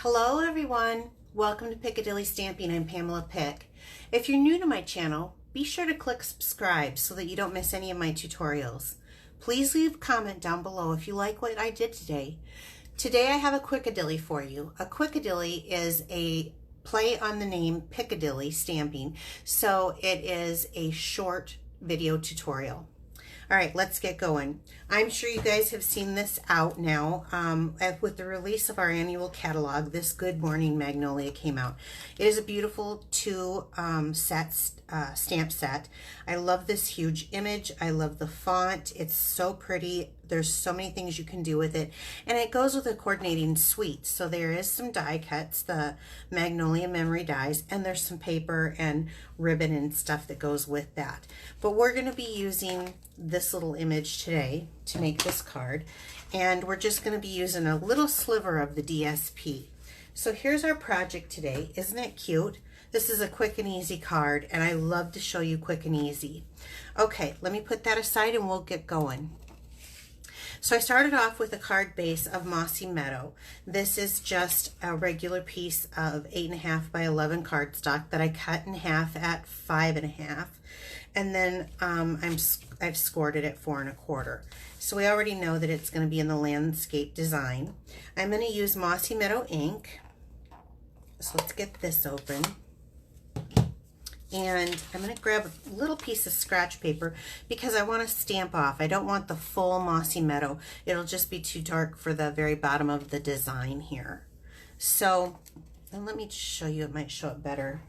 Hello everyone, welcome to Pickadilly Stamping. I'm Pamela Pick. If you're new to my channel, be sure to click subscribe so that you don't miss any of my tutorials. Please leave a comment down below if you like what I did today. Today I have a Quickadilly for you. A Quickadilly is a play on the name Pickadilly Stamping, so it is a short video tutorial. All right, let's get going. I'm sure you guys have seen this out now. With the release of our annual catalog, this Good Morning Magnolia came out. It is a beautiful stamp set. I love this huge image. I love the font. It's so pretty. There's so many things you can do with it. And it goes with a coordinating suite. So there is some die cuts, the Magnolia memory dies, and there's some paper and ribbon and stuff that goes with that. But we're going to be using this little image today to make this card. And we're just going to be using a little sliver of the DSP. So here's our project today. Isn't it cute? This is a quick and easy card, and I love to show you quick and easy. Okay, let me put that aside and we'll get going. So I started off with a card base of Mossy Meadow. This is just a regular piece of 8.5 by 11 cardstock that I cut in half at 5.5, and then I've scored it at 4 1/4. So we already know that it's going to be in the landscape design. I'm going to use Mossy Meadow ink. So let's get this open. And I'm going to grab a little piece of scratch paper because I want to stamp off. I don't want the full Mossy Meadow. It'll just be too dark for the very bottom of the design here. So, and let me show you, it might show it better.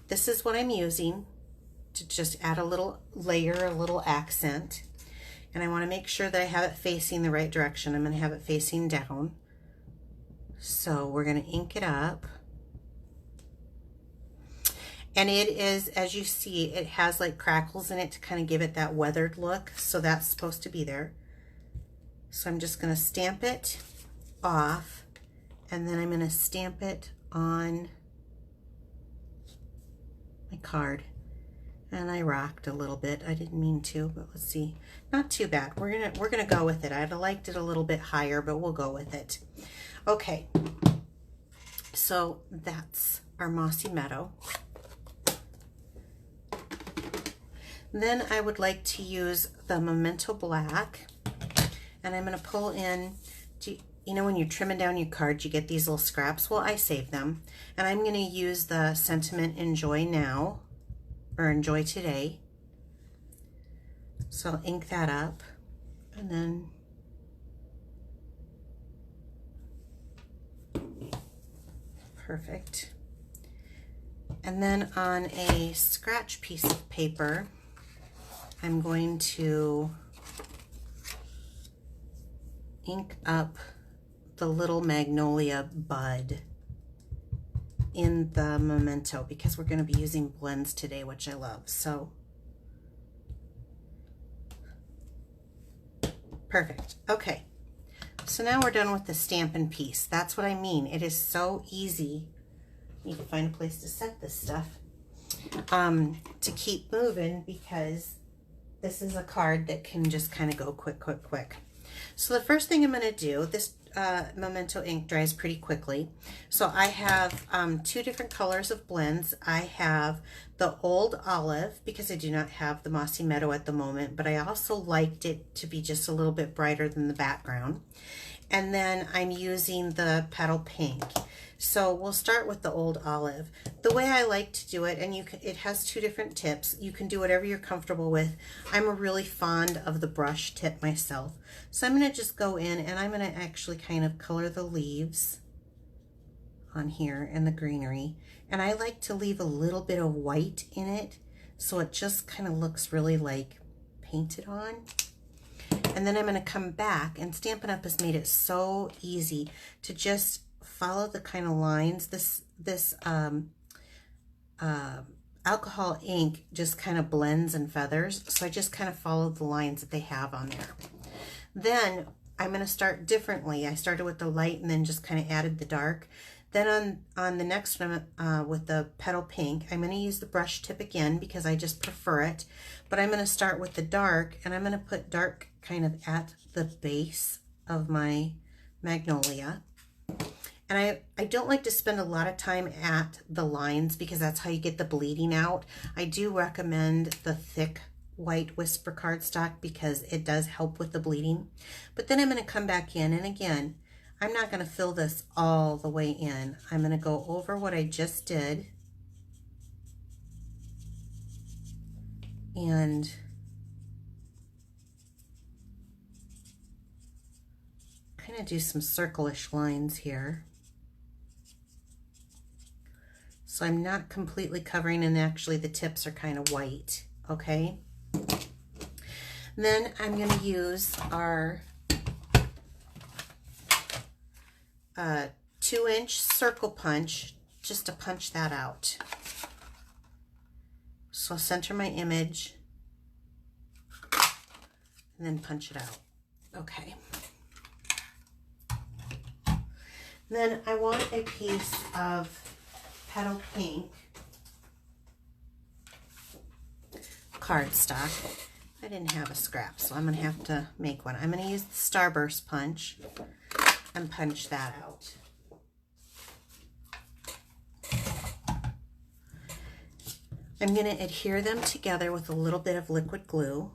This is what I'm using to just add a little layer, a little accent. And I want to make sure that I have it facing the right direction. I'm going to have it facing down. So we're going to ink it up. And it is, as you see, it has like crackles in it to kind of give it that weathered look. So that's supposed to be there. So I'm just going to stamp it off, and then I'm going to stamp it on my card. And I rocked a little bit. I didn't mean to, but let's see. Not too bad. We're gonna go with it. I'd have liked it a little bit higher, but we'll go with it. Okay. So that's our Mossy Meadow. Then I would like to use the Memento Black, and I'm going to pull in, you know when you're trimming down your cards, you get these little scraps? Well, I save them, and I'm going to use the sentiment Enjoy Now, or Enjoy Today. So I'll ink that up, and then perfect. And then on a scratch piece of paper, I'm going to ink up the little Magnolia bud in the Memento because we're going to be using blends today, which I love. So perfect. Okay, so now we're done with the Stampin' piece. That's what I mean. It is so easy. You can find a place to set this stuff to keep moving, because this is a card that can just kind of go quick, quick, quick. So the first thing I'm going to do, this Memento ink dries pretty quickly. So I have 2 different colors of blends. I have the Old Olive, because I do not have the Mossy Meadow at the moment, but I also liked it to be just a little bit brighter than the background. And then I'm using the Petal Pink. So we'll start with the Old Olive. The way I like to do it, and it has 2 different tips. You can do whatever you're comfortable with. I'm really fond of the brush tip myself. So I'm going to just go in and I'm going to actually kind of color the leaves on here and the greenery. And I like to leave a little bit of white in it so it just kind of looks really like painted on. And then I'm going to come back, and Stampin' Up! Has made it so easy to just follow the kind of lines. This alcohol ink just kind of blends and feathers, so I just kind of follow the lines that they have on there. Then I'm going to start differently. I started with the light and then just kind of added the dark. Then on the next one, with the Petal Pink, I'm going to use the brush tip again because I just prefer it. But I'm going to start with the dark, and I'm going to put dark kind of at the base of my Magnolia. And I don't like to spend a lot of time at the lines because that's how you get the bleeding out. I do recommend the thick white Whisper cardstock because it does help with the bleeding. But then I'm going to come back in, and again, I'm not going to fill this all the way in. I'm going to go over what I just did and kind of do some circle-ish lines here. So I'm not completely covering, and actually the tips are kind of white, okay? Then I'm going to use our 2-inch circle punch just to punch that out. So I'll center my image and then punch it out. Okay. Then I want a piece of petal pink cardstock. I didn't have a scrap, so I'm going to have to make one. I'm going to use the Starburst punch and punch that out. I'm going to adhere them together with a little bit of liquid glue.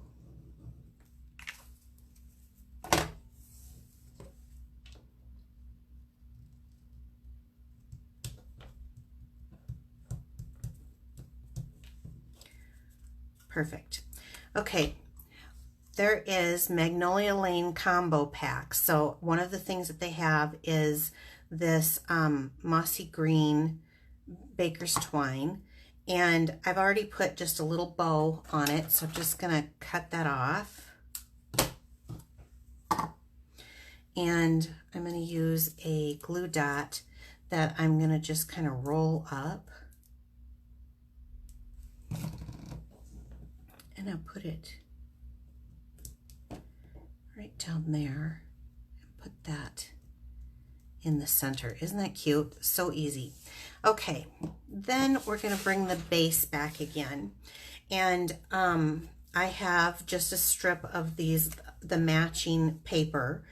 Perfect. Okay, there is Magnolia Lane combo pack. So one of the things that they have is this mossy green baker's twine. And I've already put just a little bow on it, so I'm just going to cut that off. And I'm going to use a glue dot that I'm going to just kind of roll up. And I'll put it right down there and put that in the center. Isn't that cute? So easy. Okay, then we're going to bring the base back again. And I have just a strip of the matching paper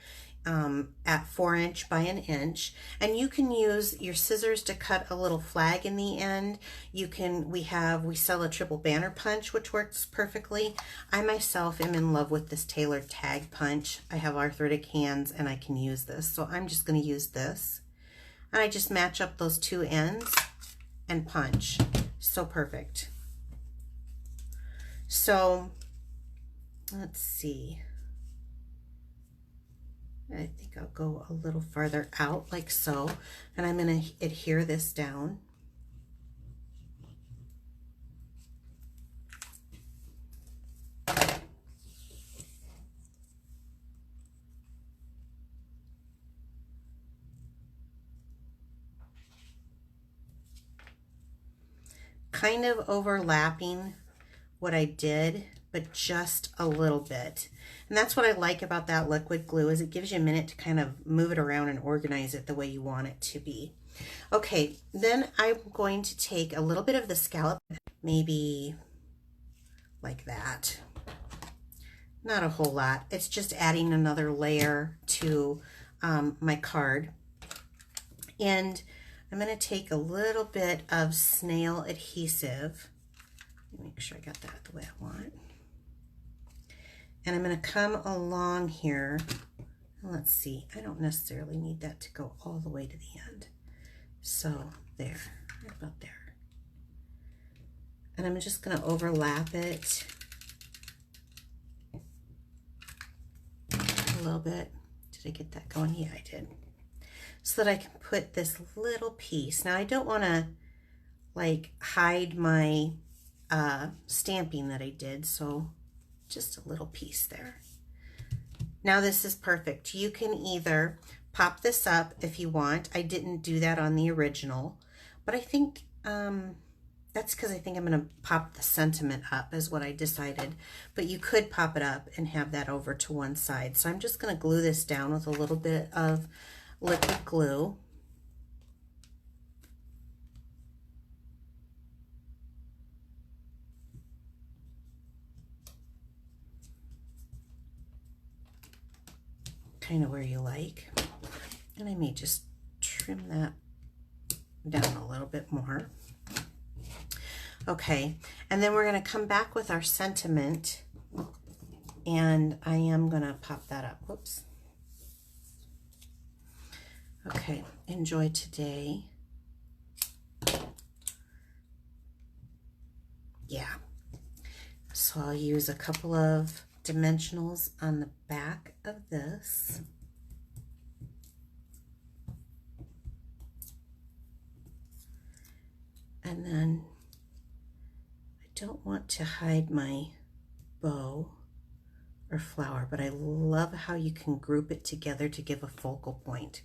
at 4" by 1 inch, and you can use your scissors to cut a little flag in the end. We sell a triple banner punch, which works perfectly. I myself am in love with this tailored tag punch. I have arthritic hands and I can use this, so I'm just going to use this, and I just match up those 2 ends and punch. So perfect. So let's see, I think I'll go a little farther out like so, and I'm going to adhere this down. Kind of overlapping what I did, but just a little bit. And that's what I like about that liquid glue, is it gives you a minute to kind of move it around and organize it the way you want it to be. Okay, then I'm going to take a little bit of the scallop, maybe like that. Not a whole lot. It's just adding another layer to my card. And I'm going to take a little bit of snail adhesive. Let me make sure I got that the way I want. And I'm going to come along here. Let's see, I don't necessarily need that to go all the way to the end. So there, right about there. And I'm just going to overlap it a little bit. Did I get that going? Yeah, I did. So that I can put this little piece. Now I don't want to like hide my stamping that I did, so just a little piece there. Now this is perfect. You can either pop this up if you want. I didn't do that on the original, but I think that's because I think I'm going to pop the sentiment up is what I decided. But you could pop it up and have that over to one side. So I'm just going to glue this down with a little bit of liquid glue. Kind of where you like. And I may just trim that down a little bit more. Okay, and then we're going to come back with our sentiment, and I am going to pop that up. Whoops. Okay, enjoy today. Yeah, so I'll use a couple of dimensionals on the back of this. And then I don't want to hide my bow or flower, but I love how you can group it together to give a focal point.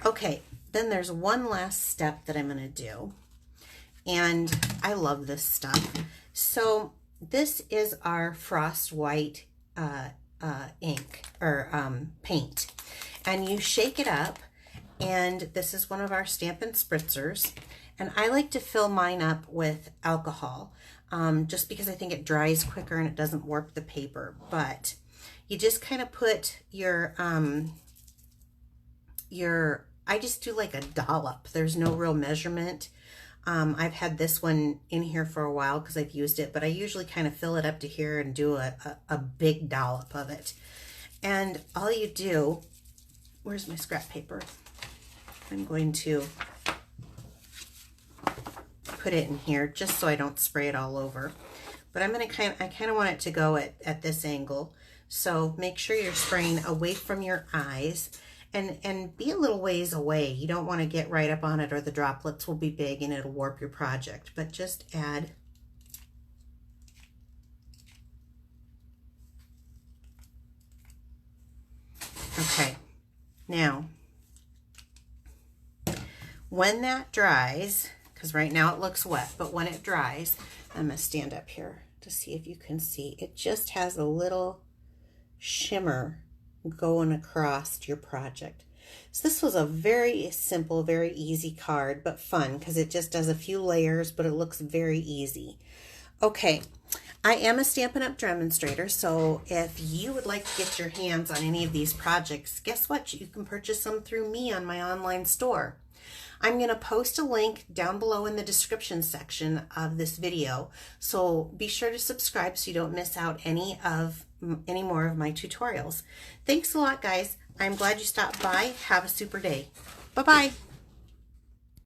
Okay, then there's one last step that I'm going to do, and I love this stuff. So this is our frost white ink or paint, and you shake it up, and this is one of our Stampin' spritzers, and I like to fill mine up with alcohol just because I think it dries quicker and it doesn't warp the paper. But you just kind of put your I just do like a dollop. There's no real measurement. I've had this one in here for a while because I've used it, but I usually kind of fill it up to here and do a big dollop of it. And all you do, where's my scrap paper? I'm going to put it in here just so I don't spray it all over. But I'm going to I kind of want it to go at this angle. So make sure you're spraying away from your eyes. And be a little ways away. You don't want to get right up on it or the droplets will be big and it'll warp your project. But just add. Okay. Now, when that dries, because right now it looks wet, but when it dries, I'm going to stand up here to see if you can see. It just has a little shimmer going across your project. So this was a very simple, very easy card, but fun because it just does a few layers, but it looks very easy. Okay, I am a Stampin' Up! Demonstrator, so if you would like to get your hands on any of these projects, guess what? You can purchase them through me on my online store. I'm going to post a link down below in the description section of this video, so be sure to subscribe so you don't miss out any more of my tutorials. Thanks a lot, guys. I'm glad you stopped by. Have a super day. Bye-bye.